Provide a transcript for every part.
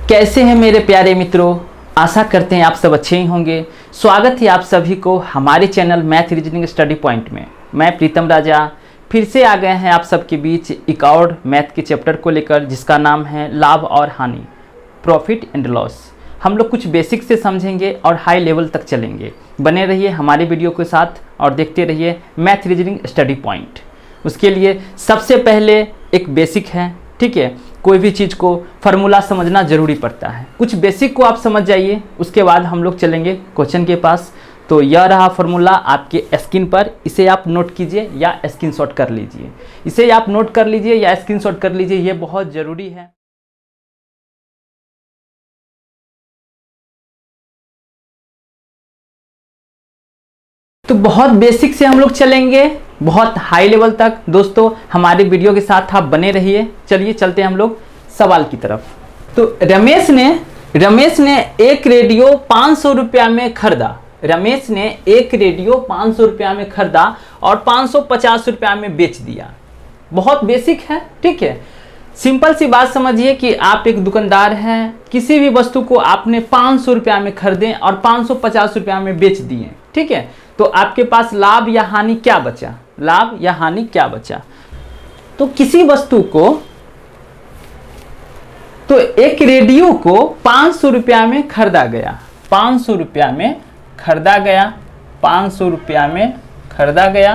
कैसे हैं मेरे प्यारे मित्रों। आशा करते हैं आप सब अच्छे ही होंगे। स्वागत है आप सभी को हमारे channel math reasoning study point में। मैं प्रीतम राजा फिर से आ गए हैं आप सबके बीच एक और मैथ के चैप्टर को लेकर, जिसका नाम है लाभ और हानि, प्रॉफिट एंड लॉस। हम लोग कुछ बेसिक से समझेंगे और हाई लेवल तक चलेंगे। बने रहिए हमारे वीडियो के साथ और देखते रहिए मैथ रीजनिंग स्टडी पॉइंट। उसके लिए सबसे पहले एक बेसिक है, ठीक है। कोई भी चीज़ को फार्मूला समझना जरूरी पड़ता है। कुछ बेसिक को आप समझ जाइए, उसके बाद हम लोग चलेंगे क्वेश्चन के पास। तो यह रहा फार्मूला आपके स्क्रीन पर, इसे आप नोट कीजिए या स्क्रीनशॉट कर लीजिए। इसे आप नोट कर लीजिए या स्क्रीनशॉट कर लीजिए, ये बहुत ज़रूरी है। तो बहुत बेसिक से हम लोग चलेंगे बहुत हाई लेवल तक। दोस्तों हमारे वीडियो के साथ आप बने रहिए। चलिए चलते हैं हम लोग सवाल की तरफ। तो रमेश ने एक रेडियो 500 रुपया में खरीदा। रमेश ने एक रेडियो 500 रुपया में खरीदा और 550 रुपया में बेच दिया। बहुत बेसिक है, ठीक है। सिंपल सी बात समझिए कि आप एक दुकानदार हैं, किसी भी वस्तु को आपने 500 रुपया में खरीदे और 550 रुपया में बेच दिए, ठीक है। तो आपके पास लाभ या हानि क्या बचा? लाभ या हानि क्या बचा? तो किसी वस्तु को, तो एक रेडियो को 500 रुपया में खरीदा गया। 500 रुपया में खरीदा गया, 500 रुपया में खरीदा गया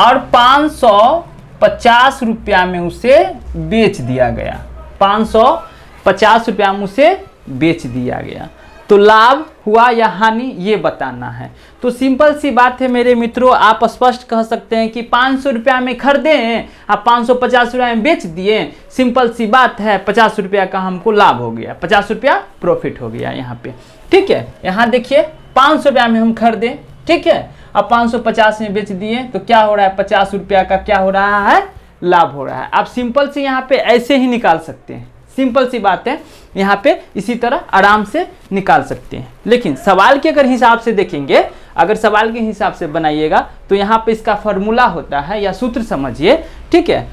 और 550 रुपया में उसे बेच दिया गया। 550 रुपया में उसे बेच दिया गया। तो लाभ हुआ या हानि, ये बताना है। तो सिंपल सी बात है मेरे मित्रों, आप स्पष्ट कह सकते हैं कि 500 रुपया में खरीदे आप 550 रुपया में बेच दिए। सिंपल सी बात है, 50 रुपया का हमको लाभ हो गया, 50 रुपया प्रॉफिट हो गया यहाँ पे, ठीक है। यहाँ देखिए 500 रुपया में हम खरीदे, ठीक है, अब 550 में बेच दिए, तो क्या हो रहा है? 50 रुपया का क्या हो रहा है? लाभ हो रहा है। आप सिंपल से यहाँ पे ऐसे ही निकाल सकते हैं, सिंपल सी बात है। यहाँ पे इसी तरह आराम से निकाल सकते हैं। लेकिन सवाल के अगर हिसाब से देखेंगे, अगर सवाल के हिसाब से बनाइएगा तो यहाँ पे इसका फॉर्मूला होता है या सूत्र समझिए, ठीक है।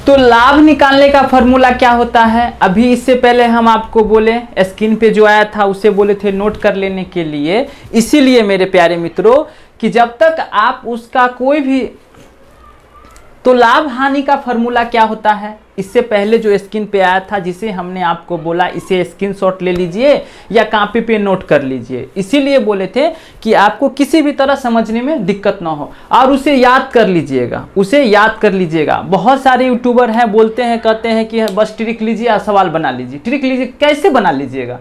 तो लाभ निकालने का फॉर्मूला क्या होता है? अभी इससे पहले हम आपको बोले, स्क्रीन पे जो आया था उसे बोले थे नोट कर लेने के लिए। इसीलिए मेरे प्यारे मित्रों कि जब तक आप उसका कोई भी, तो लाभ हानि का फॉर्मूला क्या होता है? इससे पहले जो स्क्रीन पे आया था, जिसे हमने आपको बोला इसे स्क्रीनशॉट ले लीजिए या कॉपी पे नोट कर लीजिए। इसीलिए बोले थे कि आपको किसी भी तरह समझने में दिक्कत ना हो और उसे याद कर लीजिएगा, उसे याद कर लीजिएगा। बहुत सारे यूट्यूबर हैं, बोलते हैं, कहते हैं कि बस ट्रिक लीजिए और सवाल बना लीजिए। ट्रिक लीजिए, कैसे बना लीजिएगा?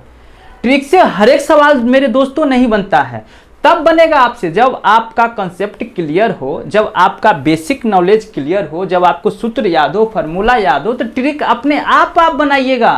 ट्रिक से हर एक सवाल मेरे दोस्तों नहीं बनता है। तब बनेगा आपसे जब आपका कंसेप्ट क्लियर हो, जब आपका बेसिक नॉलेज क्लियर हो, जब आपको सूत्र याद हो, फार्मूला याद हो, तो ट्रिक अपने आप बनाइएगा।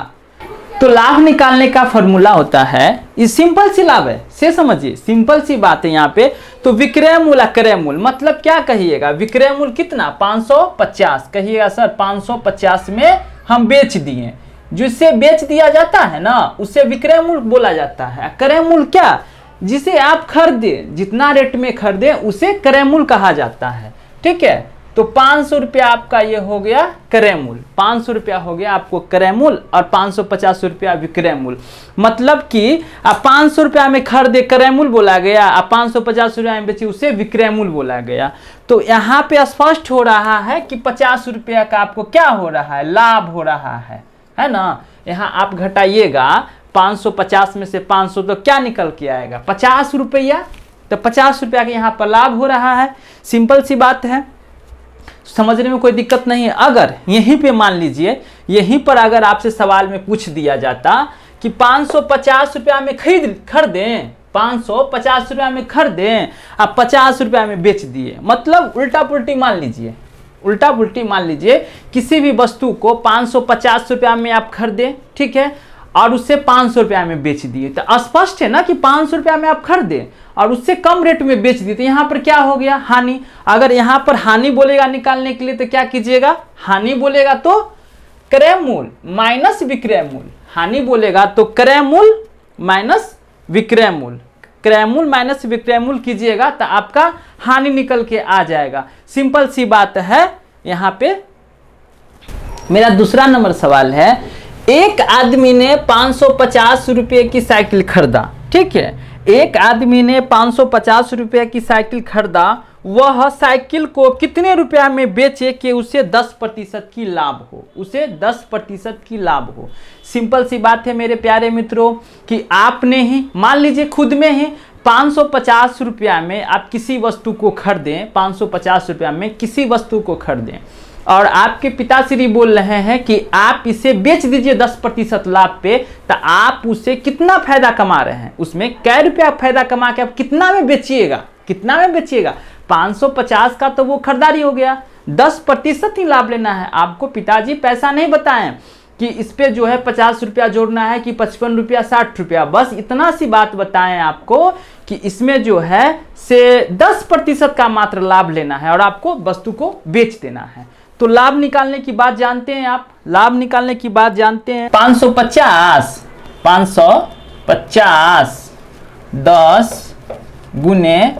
तो लाभ निकालने का फार्मूला होता है, ये सिंपल सी लाभ है, से समझिए, सिंपल सी बात है यहाँ पे। तो विक्रय मूल अक्रय मूल मतलब क्या कहिएगा? विक्रय मूल कितना? 550 कहिएगा सर। 550 में हम बेच दिए, जिससे बेच दिया जाता है ना उसे विक्रय मूल बोला जाता है। क्रय मूल क्या? जिसे आप खरीदे, जितना रेट में खरीदे उसे क्रय मूल कहा जाता है, ठीक है। तो 500 रुपया आपका ये हो गया क्रय मूल, 500 रुपया हो गया आपको क्रय मूल और 550 रुपया विक्रय मूल। मतलब कि आप 500 रुपया में खरीदे क्रय मूल बोला गया, आप 550 रुपया में बेचे उसे विक्रय मूल बोला गया। तो यहाँ पे स्पष्ट हो रहा है कि 50 रुपया का आपको क्या हो रहा है? लाभ हो रहा है ना। यहाँ आप घटाइएगा 550 में से 500 तो क्या निकल के आएगा? 50 रुपया। तो 50 रुपया का यहाँ पर लाभ हो रहा है। सिंपल सी बात है, समझने में कोई दिक्कत नहीं है। अगर यहीं पे मान लीजिए, यहीं पर अगर आपसे सवाल में पूछ दिया जाता कि 550 रुपया में खरीदें, 550 रुपया में खरीदें, आप 50 रुपया में बेच दिए, मतलब उल्टा पुल्टी मान लीजिए, उल्टा पुल्टी मान लीजिए। किसी भी वस्तु को 550 रुपया में आप खरीदे, ठीक है, और उससे 500 रुपया में बेच दिए, तो स्पष्ट है ना कि 500 रुपया में आप खरीदे और उससे कम रेट में बेच दिए, तो यहाँ पर क्या हो गया? हानि। अगर यहाँ पर हानि बोलेगा निकालने के लिए तो क्या कीजिएगा? हानि बोलेगा तो क्रय मूल माइनस विक्रय मूल। हानि बोलेगा तो क्रय मूल माइनस विक्रय मूल। क्रयमूल माइनस विक्रयमूल कीजिएगा तो आपका हानि निकल के आ जाएगा। सिंपल सी बात है। यहाँ पे मेरा दूसरा नंबर सवाल है, एक आदमी ने 550 रुपये की साइकिल खरीदा, ठीक है, एक आदमी ने 550 रुपये की साइकिल खरीदा, वह साइकिल को कितने रुपया में बेचे कि उसे 10% की लाभ हो, उसे 10% की लाभ हो। सिंपल सी बात है मेरे प्यारे मित्रों कि आपने ही मान लीजिए खुद में ही 550 रुपया में आप किसी वस्तु को खरीदें, 550 रुपया में किसी वस्तु को खरीदें और आपके पिताश्री बोल रहे हैं कि आप इसे बेच दीजिए 10% लाभ पे, तो आप उससे कितना फायदा कमा रहे हैं, उसमें कै रुपया फायदा कमा के आप कितना में बेचिएगा, कितना में बेचिएगा। 550 का तो वो खरीदारी हो गया, 10% ही लाभ लेना है। आपको पिताजी पैसा नहीं बताएं कि इस पे जो है 50 रुपया जोड़ना है कि 55 रुपया 60 रुपया, बस इतना सी बात बताएं आपको कि इसमें जो है से 10% का मात्र लाभ लेना है और आपको वस्तु को बेच देना है। तो लाभ निकालने की बात जानते हैं आप, लाभ निकालने की बात जानते हैं। 550 10 गुने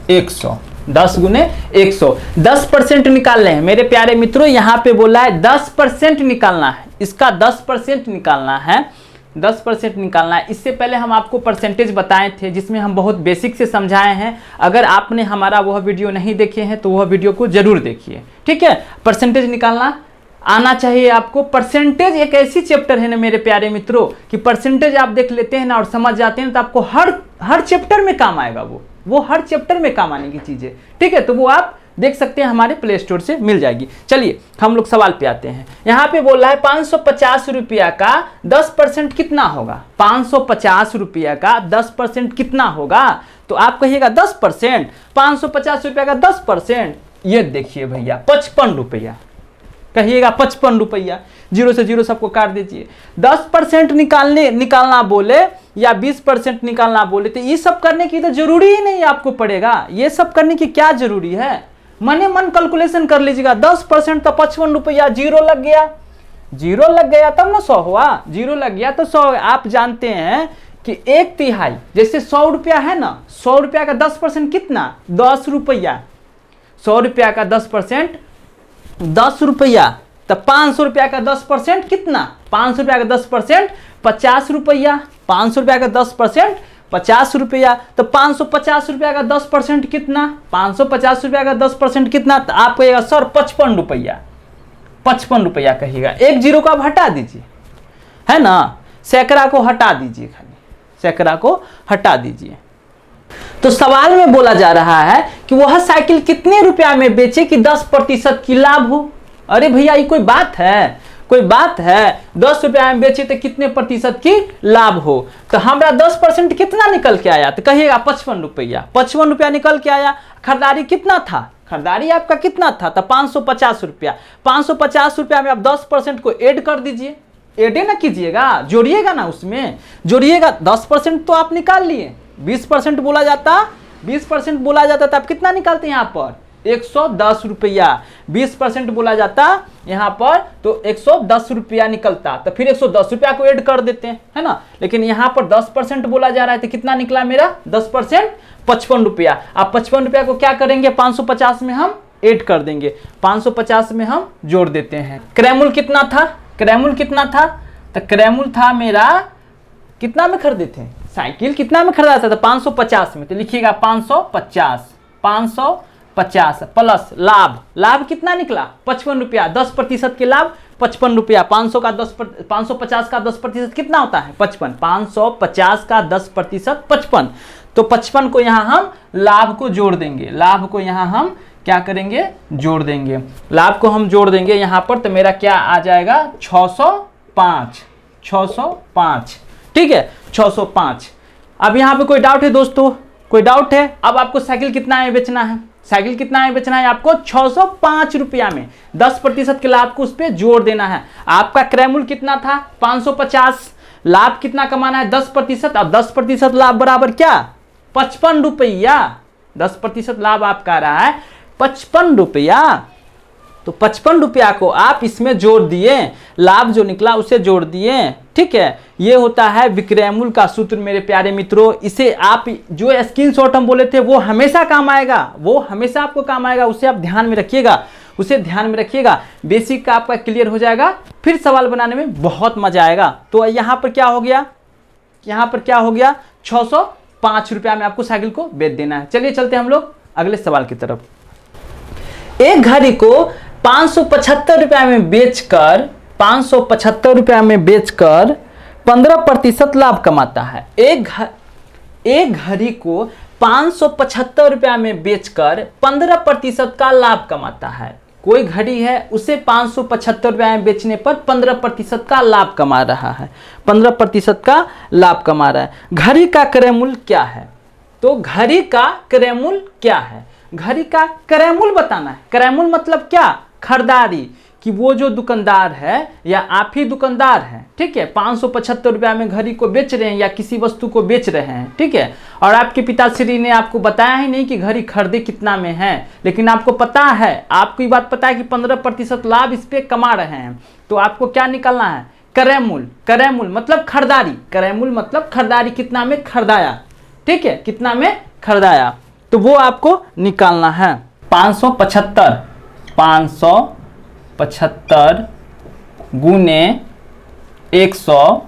100, 10 गुने 100, 10% निकालने हैं मेरे प्यारे मित्रों। यहाँ पे बोला है 10% निकालना है, इसका 10% निकालना है, 10% निकालना है। इससे पहले हम आपको परसेंटेज बताए थे जिसमें हम बहुत बेसिक से समझाए हैं। अगर आपने हमारा वह वीडियो नहीं देखे हैं तो वह वीडियो को जरूर देखिए, ठीक है। परसेंटेज निकालना आना चाहिए आपको। परसेंटेज एक ऐसी चैप्टर है ना मेरे प्यारे मित्रों कि परसेंटेज आप देख लेते हैं ना और समझ जाते हैं तो आपको हर चैप्टर में काम आएगा, वो हर चैप्टर में काम आने की चीज़ है, ठीक है। तो वो आप देख सकते हैं, हमारे प्ले स्टोर से मिल जाएगी। चलिए हम लोग सवाल पे आते हैं। यहाँ पे बोल रहा है 550 रुपया का 10% कितना होगा, 550 रुपया का 10% कितना होगा। तो आप कहिएगा 10%, 550 रुपया का 10%, ये देखिए भैया 55 रुपया, कहिएगा 55 रुपया, 0 से 0 सबको काट दीजिए। 10% निकालना बोले या 20% निकालना बोले तो ये सब करने की तो जरूरी ही नहीं आपको पड़ेगा, ये सब करने की क्या जरूरी है, मने मन कैलकुलेशन कर लीजिएगा। 10% तो 55 रुपया, 0 लग गया, 0 लग गया तब ना 100 हुआ, 0 लग गया तो 100। आप जानते हैं कि 1/3 जैसे 100 रुपया है ना, 100 रुपया का 10% कितना, 10 रुपया, 100 रुपया का 10% 10 रुपया, तो 500 रुपया का 10% कितना, 500 रुपया का 10% 50 रुपया, 500 रुपया का 10% 50 रुपया, तो 550 रुपया का 10% कितना, 550 रुपया का 10% कितना, तो आप कहिएगा सर 55 रुपया, 55 रुपया कहिएगा। एक जीरो को आप हटा दीजिए, है ना, सैकड़ा को हटा दीजिए, खाली सैकड़ा को हटा दीजिए। तो सवाल में बोला जा रहा है कि वह साइकिल कितने रुपया में बेचे कि 10% की लाभ हो। अरे भैया ये कोई बात है, कोई बात है, 10 रुपया में बेचे तो कितने प्रतिशत की लाभ हो। तो हमारा 10% कितना निकल के आया, तो कहिएगा 55 रुपया, 55 रुपया निकल के आया। खरीदारी कितना था, खरीदारी आपका कितना था, तो 550 रुपया, 550 रुपया में आप 10% को ऐड कर दीजिए, ऐड ना कीजिएगा, जोड़िएगा ना, उसमें जोड़िएगा। 10% तो आप निकाल लिए, 20% बोला जाता, 20% बोला जाता तो आप कितना निकालते हैं यहाँ पर 110 रुपया, 20% बोला जाता यहाँ पर तो 110 रुपया निकलता, तो फिर 110 रुपया को ऐड कर देते हैं, है ना। लेकिन यहाँ पर 10% बोला जा रहा है तो कितना निकला मेरा 10% 55 रुपया। आप 55 रुपया को क्या करेंगे, 550 में हम ऐड कर देंगे, 550 में हम जोड़ देते हैं। क्रयमूल कितना था, क्रयमूल कितना था, तो क्रयमूल था मेरा कितना में खरीदे थे, साइकिल कितना में खरीदा था, तो 550 में, तो लिखिएगा 550, 550 प्लस लाभ, लाभ कितना निकला 55 रुपया, 10% के लाभ 55 रुपया, 550 का 10% कितना होता है 55, 550 का 10% 55, तो 55 को यहाँ हम लाभ को जोड़ देंगे, लाभ को यहाँ हम क्या करेंगे, जोड़ देंगे, लाभ को हम जोड़ देंगे यहाँ पर, तो मेरा क्या आ जाएगा 605, 605, ठीक है 605। अब यहाँ पे कोई डाउट है दोस्तों, कोई डाउट है। अब आपको साइकिल कितना में बेचना है, साइकिल कितना में बेचना है आपको 605 रुपया में, 10% के लाभ को उस पर जोड़ देना है। आपका क्रयमूल कितना था 550, लाभ कितना कमाना है 10%, अब 10% लाभ बराबर क्या 55 रुपया, 10% लाभ आपका आ रहा है 55 रुपया, तो 55 रुपया को आप इसमें जोड़ दिए, लाभ जो निकला उसे जोड़ दिए। ठीक है, ये होता है विक्रय मूल्य का सूत्र मेरे प्यारे मित्रों। इसे आप जो स्क्रीनशॉट हम बोले थे वो हमेशा काम आएगा, वो हमेशा आपको काम आएगा, उसे आप ध्यान में रखिएगा, उसे ध्यान में रखिएगा। बेसिक का आपका क्लियर हो जाएगा, फिर सवाल बनाने में बहुत मजा आएगा। तो यहाँ पर क्या हो गया, यहाँ पर क्या हो गया, 605 रुपया में आपको साइकिल को बेच देना है। चलिए चलते हैं हम लोग अगले सवाल की तरफ। एक घड़ी को 575 रुपया में बेचकर 575 रुपया में बेचकर 15% लाभ कमाता है। एक घड़ी को 575 रुपया में बेचकर 15% का लाभ कमाता है। कोई घड़ी है, उसे 575 रुपया में बेचने पर 15% का लाभ कमा रहा है, 15% का लाभ कमा रहा है। घड़ी का क्रय मूल्य क्या है? तो घड़ी का क्रय मूल्य क्या है? घड़ी का क्रय मूल्य बताना है। क्रय मूल्य मतलब क्या? खरीदारी, कि वो जो दुकानदार है या आप ही दुकानदार हैं, ठीक है, 575 रुपया में घड़ी को बेच रहे हैं या किसी वस्तु को बेच रहे हैं, ठीक है, और आपके पिताश्री ने आपको बताया ही नहीं कि घड़ी खरीदे कितना में है, लेकिन आपको पता है, आपको ये बात पता है कि 15% लाभ इस पे कमा रहे हैं। तो आपको क्या निकालना है? क्रय मूल्य। क्रय मूल्य मतलब खरीदारी, क्रय मूल्य मतलब खरीदारी, कितना में खरीदाया, ठीक है, कितना में खरीदाया, तो वो आपको निकालना है। 575 गुने 100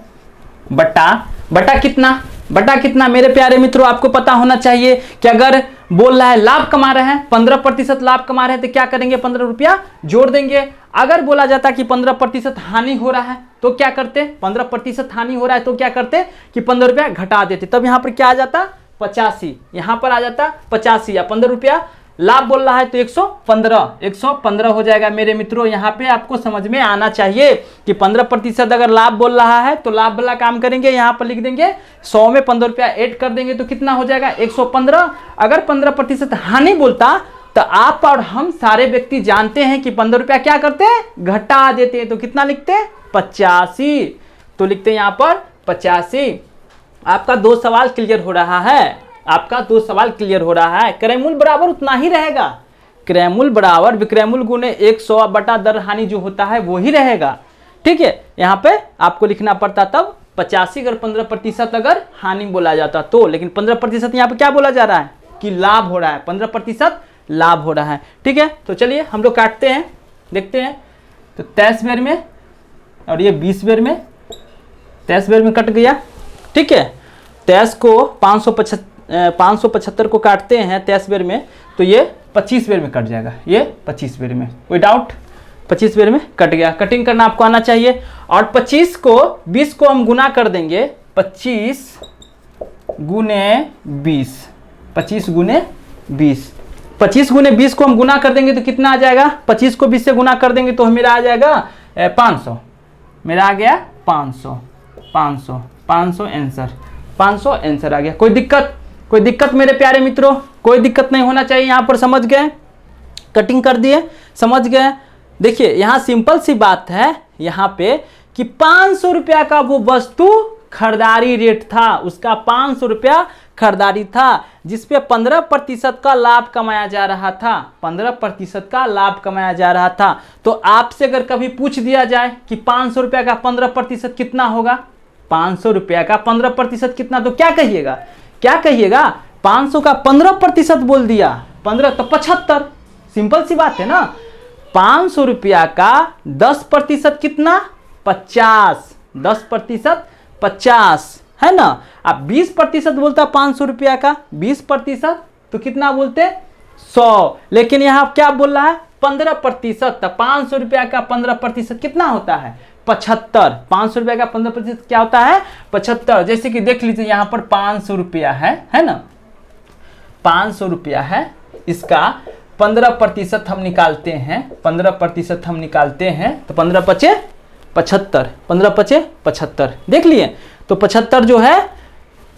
बटा कितना मेरे प्यारे मित्रों, आपको पता होना चाहिए कि अगर बोल रहा है लाभ कमा रहे हैं, 15% लाभ कमा रहे हैं, तो क्या करेंगे? 15 रुपया जोड़ देंगे। अगर बोला जाता कि 15% हानि हो रहा है तो क्या करते? 15% हानि हो रहा है तो क्या करते कि 15 रुपया घटा देते, तब यहाँ पर क्या आ जाता? 85, यहाँ पर आ जाता 85, या 15 रुपया लाभ बोल रहा है तो 115 हो जाएगा मेरे मित्रों। यहाँ पे आपको समझ में आना चाहिए कि 15% अगर लाभ बोल रहा है तो लाभ वाला काम करेंगे, यहाँ पर लिख देंगे 100 में 15 रुपया ऐड कर देंगे तो कितना हो जाएगा? 115। अगर 15% हानि बोलता तो आप और हम सारे व्यक्ति जानते हैं कि 15 रुपया क्या करते हैं? घटा देते हैं। तो कितना लिखते हैं? 85। तो लिखते हैं यहाँ पर 85। आपका 2 सवाल क्लियर हो रहा है, आपका 2 सवाल क्लियर हो रहा है। क्रय मूल्य बराबर उतना ही रहेगा, क्रय मूल्य बराबर विक्रय मूल्य गुने 100 बटा दर हानि जो होता है वो ही रहेगा, ठीक है। यहाँ पे आपको लिखना पड़ता तब 85 अगर 15% अगर हानि बोला जाता तो, लेकिन 15% यहाँ पे क्या बोला जा रहा है कि लाभ हो रहा है, 15% लाभ हो रहा है, ठीक है। तो चलिए हम लोग काटते हैं, देखते हैं। तो 23 बेर में और ये 20 बेर में, 23 बेर में कट गया, ठीक है। 23 को 575 को काटते हैं 23 बेर में तो ये 25 बेर में कट जाएगा, ये 25 बेर में, कोई डाउट? 25 बेर में कट गया। कटिंग करना आपको आना चाहिए। और 20 को हम गुना कर देंगे, 25 गुने 20, 25 गुने 20, 25 गुने 20 को हम गुना कर देंगे तो कितना आ जाएगा? 25 को 20 से गुना कर देंगे तो मेरा आ जाएगा 500, मेरा आ गया 500 आंसर, 500 आंसर आ गया। कोई दिक्कत मेरे प्यारे मित्रों? कोई दिक्कत नहीं होना चाहिए। यहाँ पर समझ गए? कटिंग कर दिए, समझ गए? देखिए यहाँ सिंपल सी बात है यहाँ पे कि 500 रुपया का वो वस्तु खरीदारी रेट था, उसका 500 रुपया खरीदारी था, जिसपे 15% का लाभ कमाया जा रहा था, 15% का लाभ कमाया जा रहा था। तो आपसे अगर कभी पूछ दिया जाए कि 500 रुपया का 15% कितना होगा, 500 रुपया का 15% कितना, तो क्या कहिएगा? क्या कहिएगा? 500 का 15% बोल दिया, 15 तो 75, सिंपल सी बात है ना। 500 रुपया का 10% कितना? 50, 10% 50 है ना। अब 20% बोलता 500 रुपया का 20% तो कितना बोलते? 100। लेकिन यहाँ क्या बोल रहा है? 15%। तो 500 रुपया का 15% कितना होता है? 75। 500 रुपया का 15% क्या होता है? 75। जैसे कि देख लीजिए यहाँ पर 500 रुपया है ना, 500 रुपया है, इसका 15% हम निकालते हैं, 15% हम निकालते हैं तो 15 पचे 75, 15 पचे 75, देख लिए। तो 75 जो है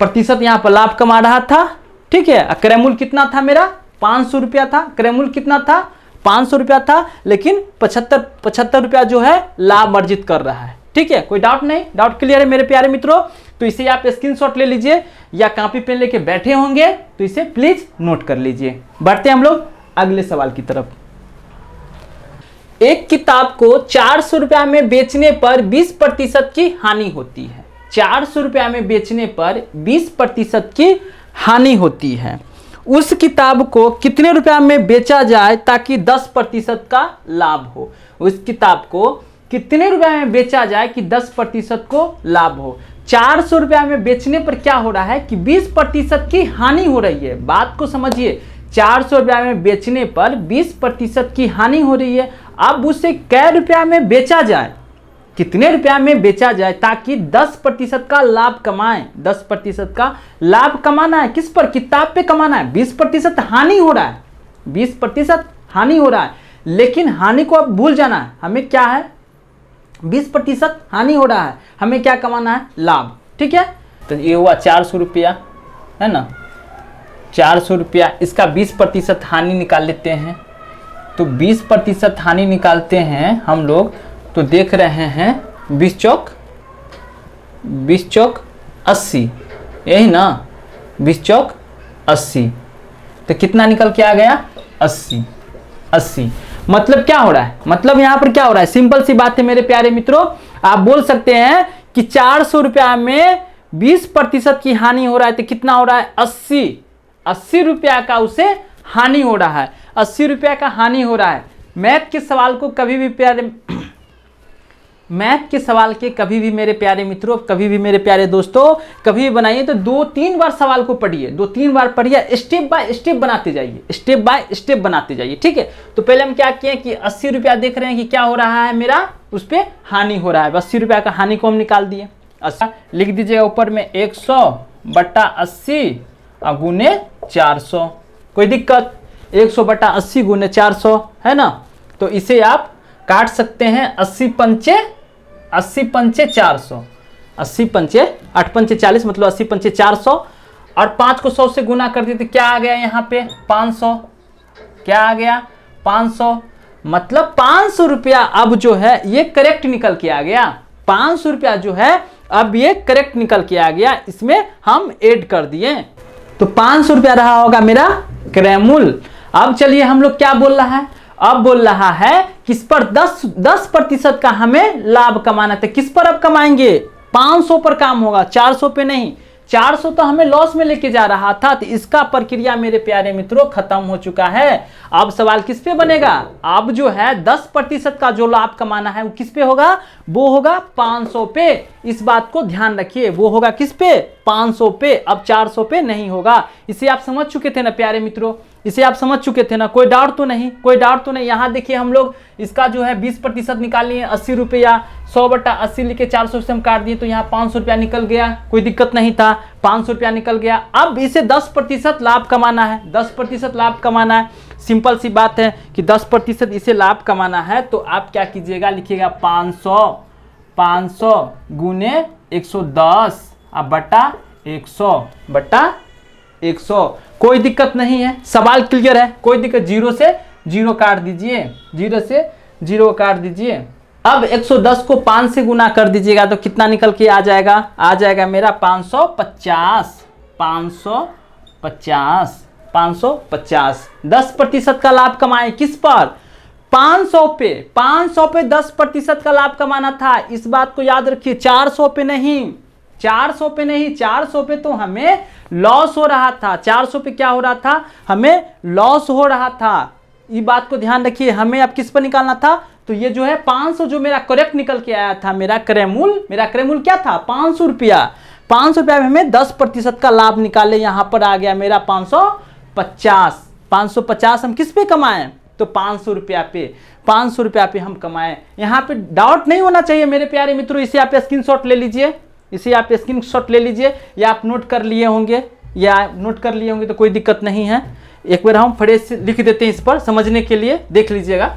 प्रतिशत यहाँ पर लाभ कमा रहा था, ठीक है। क्रय मूल्य कितना था मेरा? 500 रुपया था। क्रय मूल्य कितना था? 500 रुपया था, लेकिन 75 रुपया जो है लाभ अर्जित कर रहा है, ठीक है। कोई डाउट नहीं? डाउट क्लियर है मेरे प्यारे मित्रों? तो इसे आप स्क्रीनशॉट ले लीजिए या कॉपी पेन लेके बैठे होंगे तो इसे प्लीज नोट कर लीजिए। बढ़ते हैं हम लोग अगले सवाल की तरफ। एक किताब को 400 रुपया में बेचने पर 20% की हानि होती है। 400 रुपया में बेचने पर 20% की हानि होती है। उस किताब को कितने रुपया में बेचा जाए ताकि 10% का लाभ हो? उस किताब को कितने रुपया में बेचा जाए कि 10% को लाभ हो? 400 रुपया में बेचने पर क्या हो रहा है कि 20% की हानि हो रही है। बात को समझिए, 400 रुपया में बेचने पर 20% की हानि हो रही है। अब उसे कै रुपया में बेचा जाए, कितने रुपया में बेचा जाए ताकि 10% का लाभ कमाएं। 10% का लाभ कमाना है किस पर? किताब पे कमाना है। 20% हानि हो रहा है, 20% हानि हो रहा है, लेकिन हानि को अब भूल जाना है। हमें क्या है? 20% हानि हो रहा है, हमें क्या कमाना है? लाभ। ठीक है, तो ये हुआ 400 रुपया, है ना। 400 रुपया, इसका 20% हानि निकाल लेते हैं। तो 20% हानि निकालते हैं हम लोग, तो देख रहे हैं 20 चौक 80, यही ना, 20 चौक 80। तो कितना निकल के आ गया? 80। मतलब क्या हो रहा है? मतलब यहाँ पर क्या हो रहा है? सिंपल सी बात है मेरे प्यारे मित्रों, आप बोल सकते हैं कि 400 रुपया में 20% की हानि हो रहा है, तो कितना हो रहा है? 80 रुपया का उसे हानि हो रहा है। 80 रुपया का हानि हो रहा है। मैथ के सवाल को कभी भी कभी भी मेरे प्यारे मित्रों, कभी भी मेरे प्यारे दोस्तों, कभी भी बनाइए तो 2-3 बार सवाल को पढ़िए, 2-3 बार पढ़िए, स्टेप बाय स्टेप बनाते जाइए, स्टेप बाय स्टेप बनाते जाइए। ठीक है, तो पहले हम क्या किए कि 80 रुपया देख रहे हैं कि क्या हो रहा है, मेरा उस पर हानि हो रहा है। 80 रुपया का हानि को हम निकाल दिए। अच्छा, लिख दीजिएगा ऊपर में 100/80 गुने 400। कोई दिक्कत? 100/80 गुने 400 है ना। तो इसे आप काट सकते हैं। 80 पंचे 400, 80 पंचे 8 पंचे 40, मतलब 80 पंचे 400, और 5 को 100 से गुना कर दिए तो क्या आ गया यहाँ पे? 500। क्या आ गया? 500। मतलब 500 रुपया अब जो है ये करेक्ट निकल के आ गया। 500 रुपया जो है अब ये करेक्ट निकल के आ गया, इसमें हम ऐड कर दिए। तो 500 रुपया रहा होगा मेरा क्रय मूल्य। अब चलिए हम लोग क्या बोल रहा है? अब बोल रहा है किस पर? 10% का हमें लाभ कमाना था। किस पर अब कमाएंगे? 500 पर काम होगा, 400 पे नहीं। 400 तो हमें लॉस में लेके जा रहा था, तो इसका प्रक्रिया मेरे प्यारे मित्रों खत्म हो चुका है। अब सवाल किस पे बनेगा? अब जो है 10% का जो लाभ कमाना है वो किस पे होगा? वो होगा 500 पे। इस बात को ध्यान रखिए, वो होगा किस पे? 500 पे। अब 400 पे नहीं होगा। इसे आप समझ चुके थे ना प्यारे मित्रों? इसे आप समझ चुके थे ना? कोई डाउट तो नहीं? कोई डाउट तो नहीं? यहाँ देखिए हम लोग इसका जो है 20% निकाल लिए, 80 रुपया, 100/80 लिखे 400 से हम काट दिए, तो यहाँ 500 रुपया निकल गया। कोई दिक्कत नहीं था, 500 रुपया निकल गया। अब इसे 10% लाभ कमाना है, 10% लाभ कमाना है। सिंपल सी बात है कि 10% इसे लाभ कमाना है, तो आप क्या कीजिएगा? लिखिएगा 500 गुने 110 बटा 100/100। कोई दिक्कत नहीं है, सवाल क्लियर है, कोई दिक्कत? 0 से 0 काट दीजिए, 0 से 0 काट दीजिए। अब 110 को 5 से गुना कर दीजिएगा तो कितना निकल के आ जाएगा? आ जाएगा मेरा 550। 10% का लाभ कमाए किस पर? 500 पे। 500 पे 10% का लाभ कमाना था। इस बात को याद रखिए, 400 पे नहीं, 400 पे नहीं। 400 पे तो हमें लॉस हो रहा था। 400 पे क्या हो रहा था? हमें लॉस हो रहा था। ये बात को ध्यान रखिए। हमें अब किस पर निकालना था? तो ये जो है 500 जो मेरा करेक्ट निकल के आया था, मेरा क्रय मूल्य क्या था? 500 रुपया। 500 रुपया में हमें 10% का लाभ निकाले, यहां पर आ गया मेरा 550। 550 हम किस पे कमाएं? तो 500 रुपया पे। 500 रुपया पे हम कमाएं। यहाँ पे डाउट नहीं होना चाहिए मेरे प्यारे मित्रों। इसे आप स्क्रीनशॉट ले लीजिए, इसे आप स्क्रीनशॉट ले लीजिए, या आप नोट कर लिए होंगे, तो कोई दिक्कत नहीं है। एक बार हम फ्रेज से लिख देते हैं इस पर समझने के लिए, देख लीजिएगा।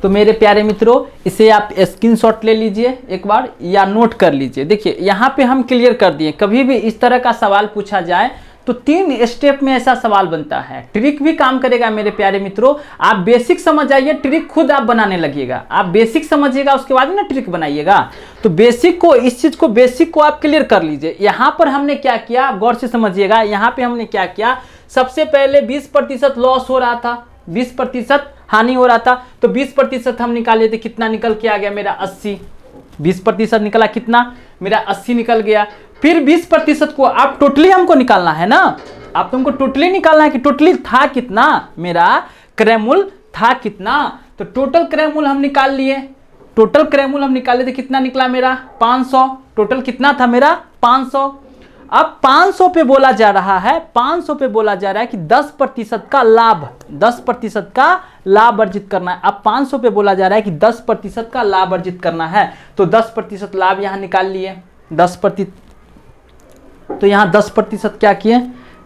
तो मेरे प्यारे मित्रों, इसे आप स्क्रीनशॉट ले लीजिए एक बार, या नोट कर लीजिए। देखिए यहाँ पे हम क्लियर कर दिए। कभी भी इस तरह का सवाल पूछा जाए तो 3 स्टेप में ऐसा सवाल बनता है। ट्रिक भी काम करेगा मेरे प्यारे मित्रों। आप बेसिक समझ जाइए, ट्रिक खुद आप बनाने लगिएगा। आप बेसिक समझिएगा, उसके बाद ना ट्रिक बनाइएगा। तो बेसिक को, इस चीज को, बेसिक को आप क्लियर कर लीजिए। यहाँ पर हमने क्या किया, गौर से समझिएगा। यहाँ पे हमने क्या किया, सबसे पहले 20% लॉस हो रहा था, 20% हानि हो रहा था। तो 20% हम निकाले थे, कितना निकल के आ गया मेरा 80। 20% निकला, कितना मेरा 80 निकल गया। फिर 20% को आप टोटली हमको निकालना है ना, आप तुमको टोटली निकालना है कि टोटली था कितना, मेरा क्रय मूल्य था कितना। तो टोटल क्रय मूल्य हम निकाल लिए, टोटल क्रय मूल्य हम निकाले थे, कितना निकला मेरा 500। टोटल कितना था मेरा 500। अब 500 पे बोला जा रहा है, 500 पे बोला जा रहा है कि 10% का लाभ, 10% का लाभ अर्जित करना है। अब 500 पे बोला जा रहा है कि 10% का लाभ अर्जित करना है। तो 10% लाभ यहां निकाल लिए, 10%। तो यहां 10% क्या किए,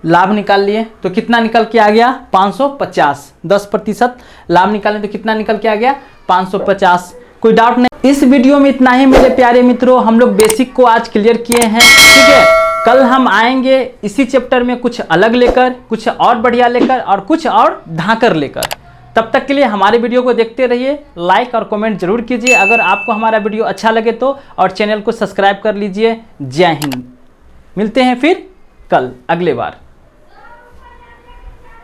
लाभ निकाल लिए। तो कितना निकल के आ गया 550। 10% लाभ निकालें तो कितना निकल के आ गया 550। कोई डाउट नहीं। इस वीडियो में इतना ही मेरे प्यारे मित्रों, हम लोग बेसिक को आज क्लियर किए हैं, ठीक है। कल हम आएंगे इसी चैप्टर में कुछ अलग लेकर, कुछ और बढ़िया लेकर और कुछ और ढांकर लेकर। तब तक के लिए हमारे वीडियो को देखते रहिए, लाइक और कमेंट जरूर कीजिए अगर आपको हमारा वीडियो अच्छा लगे तो, और चैनल को सब्सक्राइब कर लीजिए। जय हिंद। मिलते हैं फिर कल अगले बार।